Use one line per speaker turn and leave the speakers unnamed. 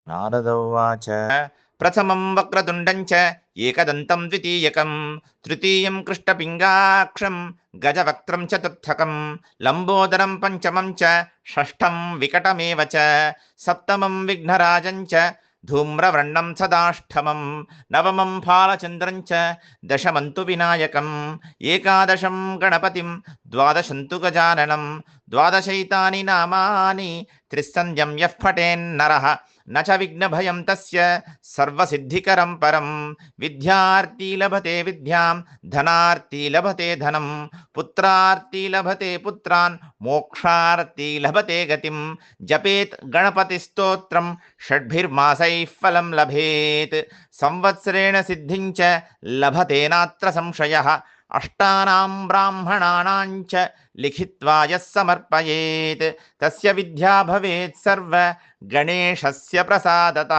నారద ఉవాచ ప్రథమం వక్రతుండం చ ఏకదంతం ద్వితీయకం తృతీయం కృష్ణపింగాక్షం గజవక్త్రం చతుర్థకం లంబోదరం పంచమం చ షష్ఠం వికటమేవ చ సప్తమం విఘ్నరాజం చ ధూమ్రవర్ణం సదాష్టమం నవమం ఫాలచంద్రం చ దశమంతు వినాయకం ఏకాదశం గణపతిం ద్వాదశంతు గజాననం ద్వాదశైతాని నామాని త్రిస్సంధ్యం యః పఠేన్నరః न च विघ्नभयं तस्य सर्वसिद्धिकरं परं विद्यार्थी लभते विद्यां धनार्थी लभते धनं पुत्रार्थी लभते पुत्रान् मोक्षार्थी लभते गतिं जपेत् गणपतिस्तोत्रं षड्भिर्मासैः फलं लभेत् संवत्सरेण सिद्धिं च लभते नात्र संशयः अष्टानां ब्राह्मणानां च लिखित्वा यः समर्पयेत् तस्य विद्या भवेत् सर्व गणेशस्य प्रसादतः।